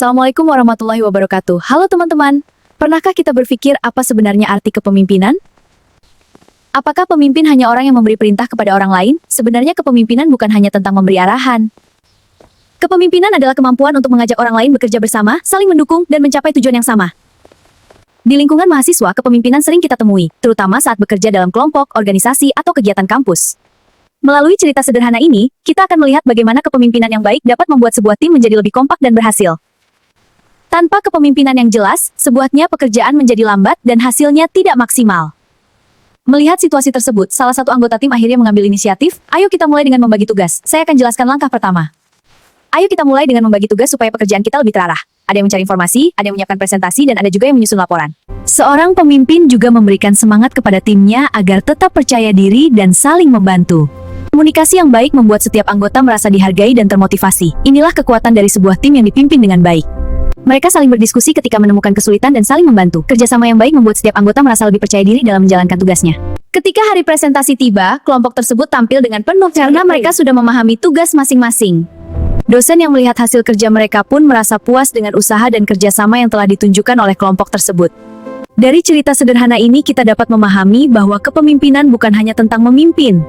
Assalamualaikum warahmatullahi wabarakatuh. Halo teman-teman, pernahkah kita berpikir apa sebenarnya arti kepemimpinan? Apakah pemimpin hanya orang yang memberi perintah kepada orang lain? Sebenarnya kepemimpinan bukan hanya tentang memberi arahan. Kepemimpinan adalah kemampuan untuk mengajak orang lain bekerja bersama, saling mendukung, dan mencapai tujuan yang sama. Di lingkungan mahasiswa, kepemimpinan sering kita temui, terutama saat bekerja dalam kelompok, organisasi, atau kegiatan kampus. Melalui cerita sederhana ini, kita akan melihat bagaimana kepemimpinan yang baik dapat membuat sebuah tim menjadi lebih kompak dan berhasil. Tanpa kepemimpinan yang jelas, sebuahnya pekerjaan menjadi lambat dan hasilnya tidak maksimal. Melihat situasi tersebut, salah satu anggota tim akhirnya mengambil inisiatif. Ayo kita mulai dengan membagi tugas. Saya akan jelaskan langkah pertama. Ayo kita mulai dengan membagi tugas supaya pekerjaan kita lebih terarah. Ada yang mencari informasi, ada yang menyiapkan presentasi, dan ada juga yang menyusun laporan. Seorang pemimpin juga memberikan semangat kepada timnya agar tetap percaya diri dan saling membantu. Komunikasi yang baik membuat setiap anggota merasa dihargai dan termotivasi. Inilah kekuatan dari sebuah tim yang dipimpin dengan baik. Mereka saling berdiskusi ketika menemukan kesulitan dan saling membantu. Kerjasama yang baik membuat setiap anggota merasa lebih percaya diri dalam menjalankan tugasnya. Ketika hari presentasi tiba, kelompok tersebut tampil dengan penuh karena mereka sudah memahami tugas masing-masing. Dosen yang melihat hasil kerja mereka pun merasa puas dengan usaha dan kerjasama yang telah ditunjukkan oleh kelompok tersebut. Dari cerita sederhana ini kita dapat memahami bahwa kepemimpinan bukan hanya tentang memimpin,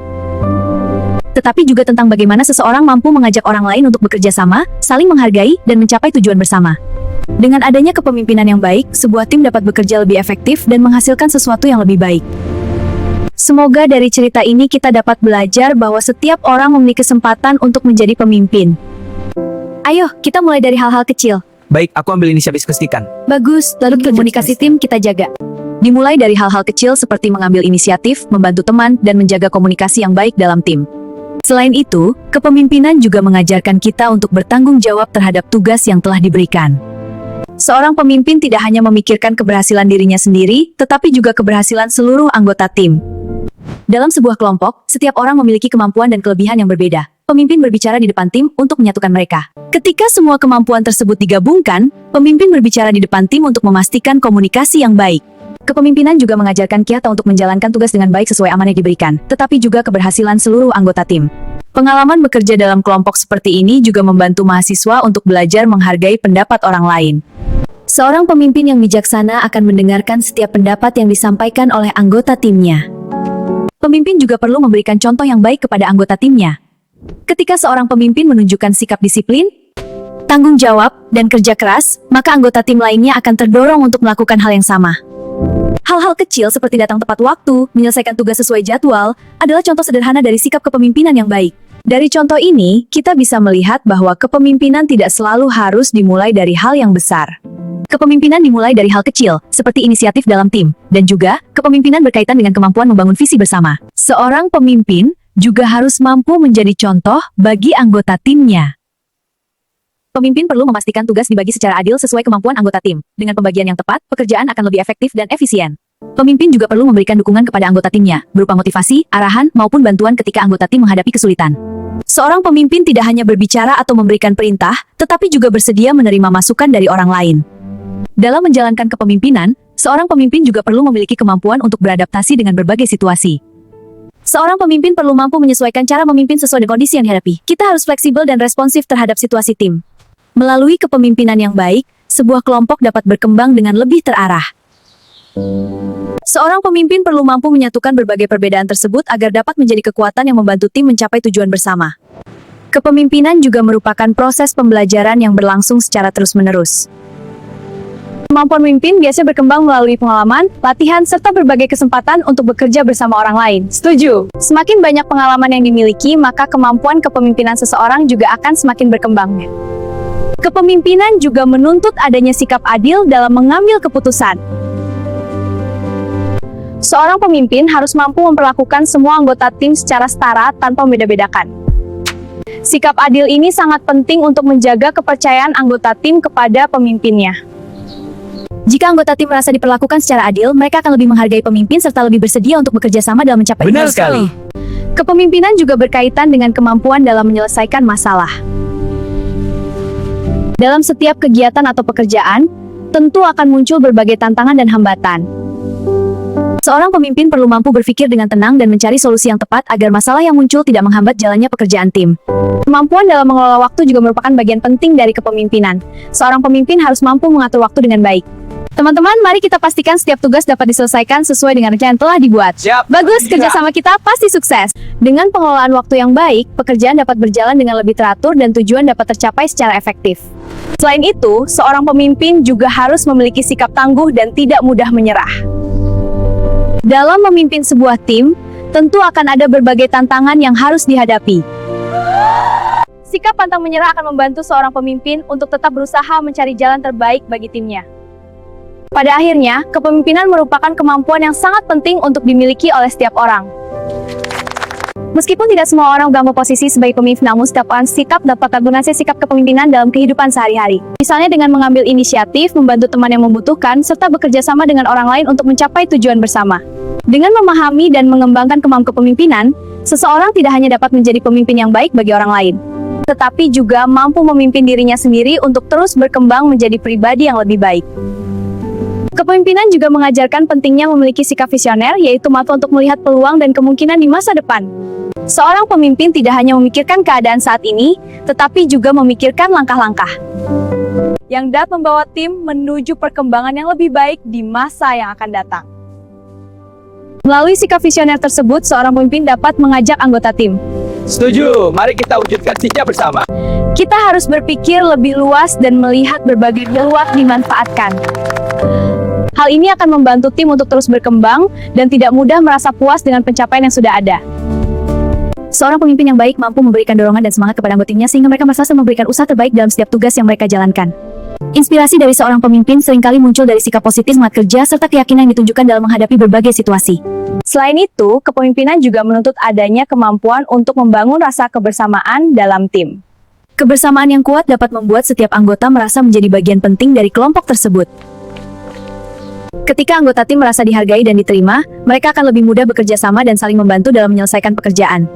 tetapi juga tentang bagaimana seseorang mampu mengajak orang lain untuk bekerja sama, saling menghargai, dan mencapai tujuan bersama. Dengan adanya kepemimpinan yang baik, sebuah tim dapat bekerja lebih efektif dan menghasilkan sesuatu yang lebih baik. Semoga dari cerita ini kita dapat belajar bahwa setiap orang memiliki kesempatan untuk menjadi pemimpin. Ayo, kita mulai dari hal-hal kecil. Baik, aku ambil inisiatif diskusikan. Bagus, lalu komunikasi tim kita jaga. Dimulai dari hal-hal kecil seperti mengambil inisiatif, membantu teman, dan menjaga komunikasi yang baik dalam tim. Selain itu, kepemimpinan juga mengajarkan kita untuk bertanggung jawab terhadap tugas yang telah diberikan. Seorang pemimpin tidak hanya memikirkan keberhasilan dirinya sendiri, tetapi juga keberhasilan seluruh anggota tim. Dalam sebuah kelompok, setiap orang memiliki kemampuan dan kelebihan yang berbeda. Pemimpin berbicara di depan tim untuk menyatukan mereka. Ketika semua kemampuan tersebut digabungkan, pemimpin berbicara di depan tim untuk memastikan komunikasi yang baik. Kepemimpinan juga mengajarkan kita untuk menjalankan tugas dengan baik sesuai amanah yang diberikan, tetapi juga keberhasilan seluruh anggota tim. Pengalaman bekerja dalam kelompok seperti ini juga membantu mahasiswa untuk belajar menghargai pendapat orang lain. Seorang pemimpin yang bijaksana akan mendengarkan setiap pendapat yang disampaikan oleh anggota timnya. Pemimpin juga perlu memberikan contoh yang baik kepada anggota timnya. Ketika seorang pemimpin menunjukkan sikap disiplin, tanggung jawab, dan kerja keras, maka anggota tim lainnya akan terdorong untuk melakukan hal yang sama. Hal-hal kecil seperti datang tepat waktu, menyelesaikan tugas sesuai jadwal, adalah contoh sederhana dari sikap kepemimpinan yang baik. Dari contoh ini, kita bisa melihat bahwa kepemimpinan tidak selalu harus dimulai dari hal yang besar. Kepemimpinan dimulai dari hal kecil, seperti inisiatif dalam tim, dan juga kepemimpinan berkaitan dengan kemampuan membangun visi bersama. Seorang pemimpin juga harus mampu menjadi contoh bagi anggota timnya. Pemimpin perlu memastikan tugas dibagi secara adil sesuai kemampuan anggota tim. Dengan pembagian yang tepat, pekerjaan akan lebih efektif dan efisien. Pemimpin juga perlu memberikan dukungan kepada anggota timnya, berupa motivasi, arahan, maupun bantuan ketika anggota tim menghadapi kesulitan. Seorang pemimpin tidak hanya berbicara atau memberikan perintah, tetapi juga bersedia menerima masukan dari orang lain. Dalam menjalankan kepemimpinan, seorang pemimpin juga perlu memiliki kemampuan untuk beradaptasi dengan berbagai situasi. Seorang pemimpin perlu mampu menyesuaikan cara memimpin sesuai dengan kondisi yang dihadapi. Kita harus fleksibel dan responsif terhadap situasi tim. Melalui kepemimpinan yang baik, sebuah kelompok dapat berkembang dengan lebih terarah. Seorang pemimpin perlu mampu menyatukan berbagai perbedaan tersebut agar dapat menjadi kekuatan yang membantu tim mencapai tujuan bersama. Kepemimpinan juga merupakan proses pembelajaran yang berlangsung secara terus-menerus. Kemampuan memimpin biasanya berkembang melalui pengalaman, latihan, serta berbagai kesempatan untuk bekerja bersama orang lain. Setuju? Semakin banyak pengalaman yang dimiliki, maka kemampuan kepemimpinan seseorang juga akan semakin berkembang. Kepemimpinan juga menuntut adanya sikap adil dalam mengambil keputusan. Seorang pemimpin harus mampu memperlakukan semua anggota tim secara setara tanpa membeda-bedakan. Sikap adil ini sangat penting untuk menjaga kepercayaan anggota tim kepada pemimpinnya. Jika anggota tim merasa diperlakukan secara adil, mereka akan lebih menghargai pemimpin serta lebih bersedia untuk bekerja sama dalam mencapai Benar tujuan. sekali. Kepemimpinan juga berkaitan dengan kemampuan dalam menyelesaikan masalah. Dalam setiap kegiatan atau pekerjaan, tentu akan muncul berbagai tantangan dan hambatan. Seorang pemimpin perlu mampu berpikir dengan tenang dan mencari solusi yang tepat agar masalah yang muncul tidak menghambat jalannya pekerjaan tim. Kemampuan dalam mengelola waktu juga merupakan bagian penting dari kepemimpinan. Seorang pemimpin harus mampu mengatur waktu dengan baik. Teman-teman, mari kita pastikan setiap tugas dapat diselesaikan sesuai dengan rencana yang telah dibuat. Siap. Bagus, kerjasama kita pasti sukses. Dengan pengelolaan waktu yang baik, pekerjaan dapat berjalan dengan lebih teratur dan tujuan dapat tercapai secara efektif. Selain itu, seorang pemimpin juga harus memiliki sikap tangguh dan tidak mudah menyerah. Dalam memimpin sebuah tim, tentu akan ada berbagai tantangan yang harus dihadapi. Sikap pantang menyerah akan membantu seorang pemimpin untuk tetap berusaha mencari jalan terbaik bagi timnya. Pada akhirnya, kepemimpinan merupakan kemampuan yang sangat penting untuk dimiliki oleh setiap orang. Meskipun tidak semua orang memegang posisi sebagai pemimpin, namun setiap orang sikap dapat menggunakan sikap kepemimpinan dalam kehidupan sehari-hari. Misalnya dengan mengambil inisiatif, membantu teman yang membutuhkan, serta bekerja sama dengan orang lain untuk mencapai tujuan bersama. Dengan memahami dan mengembangkan kemampuan kepemimpinan, seseorang tidak hanya dapat menjadi pemimpin yang baik bagi orang lain, tetapi juga mampu memimpin dirinya sendiri untuk terus berkembang menjadi pribadi yang lebih baik. Kepemimpinan juga mengajarkan pentingnya memiliki sikap visioner, yaitu mampu untuk melihat peluang dan kemungkinan di masa depan. Seorang pemimpin tidak hanya memikirkan keadaan saat ini, tetapi juga memikirkan langkah-langkah yang dapat membawa tim menuju perkembangan yang lebih baik di masa yang akan datang. Melalui sikap visioner tersebut, seorang pemimpin dapat mengajak anggota tim. Setuju, mari kita wujudkan sinya bersama. Kita harus berpikir lebih luas dan melihat berbagai peluang dimanfaatkan. Hal ini akan membantu tim untuk terus berkembang dan tidak mudah merasa puas dengan pencapaian yang sudah ada. Seorang pemimpin yang baik mampu memberikan dorongan dan semangat kepada anggota timnya sehingga mereka merasa memberikan usaha terbaik dalam setiap tugas yang mereka jalankan. Inspirasi dari seorang pemimpin seringkali muncul dari sikap positif semangat kerja serta keyakinan yang ditunjukkan dalam menghadapi berbagai situasi. Selain itu, kepemimpinan juga menuntut adanya kemampuan untuk membangun rasa kebersamaan dalam tim. Kebersamaan yang kuat dapat membuat setiap anggota merasa menjadi bagian penting dari kelompok tersebut. Ketika anggota tim merasa dihargai dan diterima, mereka akan lebih mudah bekerja sama dan saling membantu dalam menyelesaikan pekerjaan.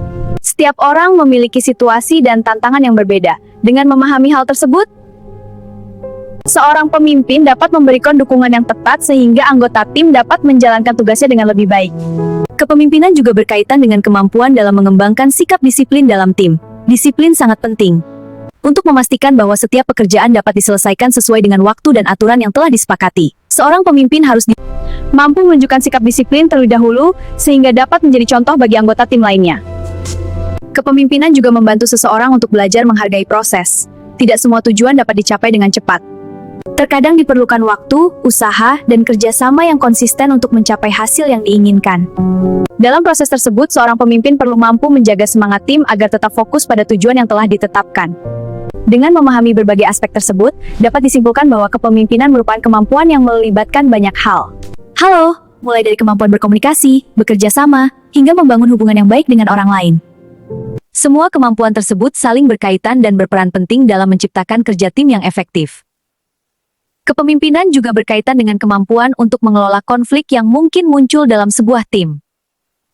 Setiap orang memiliki situasi dan tantangan yang berbeda. Dengan memahami hal tersebut, seorang pemimpin dapat memberikan dukungan yang tepat sehingga anggota tim dapat menjalankan tugasnya dengan lebih baik. Kepemimpinan juga berkaitan dengan kemampuan dalam mengembangkan sikap disiplin dalam tim. Disiplin sangat penting untuk memastikan bahwa setiap pekerjaan dapat diselesaikan sesuai dengan waktu dan aturan yang telah disepakati. Seorang pemimpin harus mampu menunjukkan sikap disiplin terlebih dahulu sehingga dapat menjadi contoh bagi anggota tim lainnya. Kepemimpinan juga membantu seseorang untuk belajar menghargai proses. Tidak semua tujuan dapat dicapai dengan cepat. Terkadang diperlukan waktu, usaha, dan kerjasama yang konsisten untuk mencapai hasil yang diinginkan. Dalam proses tersebut, seorang pemimpin perlu mampu menjaga semangat tim agar tetap fokus pada tujuan yang telah ditetapkan. Dengan memahami berbagai aspek tersebut, dapat disimpulkan bahwa kepemimpinan merupakan kemampuan yang melibatkan banyak hal. Halo, mulai dari kemampuan berkomunikasi, bekerja sama, hingga membangun hubungan yang baik dengan orang lain. Semua kemampuan tersebut saling berkaitan dan berperan penting dalam menciptakan kerja tim yang efektif. Kepemimpinan juga berkaitan dengan kemampuan untuk mengelola konflik yang mungkin muncul dalam sebuah tim.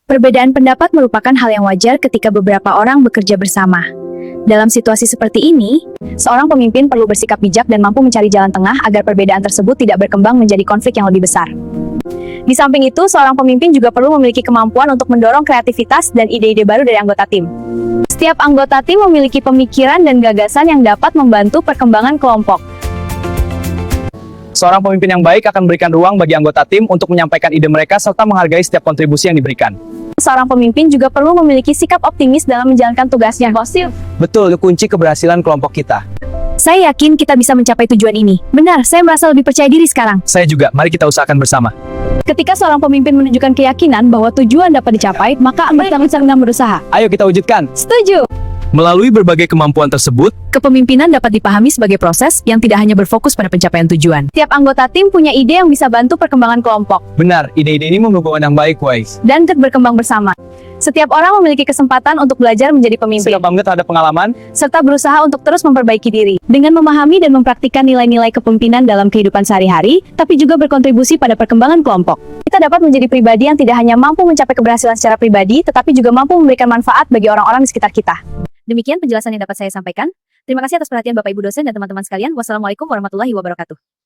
Perbedaan pendapat merupakan hal yang wajar ketika beberapa orang bekerja bersama. Dalam situasi seperti ini, seorang pemimpin perlu bersikap bijak dan mampu mencari jalan tengah agar perbedaan tersebut tidak berkembang menjadi konflik yang lebih besar. Di samping itu, seorang pemimpin juga perlu memiliki kemampuan untuk mendorong kreativitas dan ide-ide baru dari anggota tim. Setiap anggota tim memiliki pemikiran dan gagasan yang dapat membantu perkembangan kelompok. Seorang pemimpin yang baik akan memberikan ruang bagi anggota tim untuk menyampaikan ide mereka serta menghargai setiap kontribusi yang diberikan. Seorang pemimpin juga perlu memiliki sikap optimis dalam menjalankan tugasnya. Betul, itu kunci keberhasilan kelompok kita. Saya yakin kita bisa mencapai tujuan ini. Benar, saya merasa lebih percaya diri sekarang. Saya juga, mari kita usahakan bersama. Ketika seorang pemimpin menunjukkan keyakinan bahwa tujuan dapat dicapai, maka anggota tim berusaha. Ayo kita wujudkan. Setuju. Melalui berbagai kemampuan tersebut, kepemimpinan dapat dipahami sebagai proses yang tidak hanya berfokus pada pencapaian tujuan. Tiap anggota tim punya ide yang bisa bantu perkembangan kelompok. Benar, ide-ide ini membawa yang baik, Wais. Dan berkembang bersama. Setiap orang memiliki kesempatan untuk belajar menjadi pemimpin. Sudah bangga terhadap pengalaman, serta berusaha untuk terus memperbaiki diri. Dengan memahami dan mempraktikkan nilai-nilai kepemimpinan dalam kehidupan sehari-hari, tapi juga berkontribusi pada perkembangan kelompok. Kita dapat menjadi pribadi yang tidak hanya mampu mencapai keberhasilan secara pribadi, tetapi juga mampu memberikan manfaat bagi orang-orang di sekitar kita. Demikian penjelasan yang dapat saya sampaikan. Terima kasih atas perhatian Bapak Ibu dosen dan teman-teman sekalian. Wassalamualaikum warahmatullahi wabarakatuh.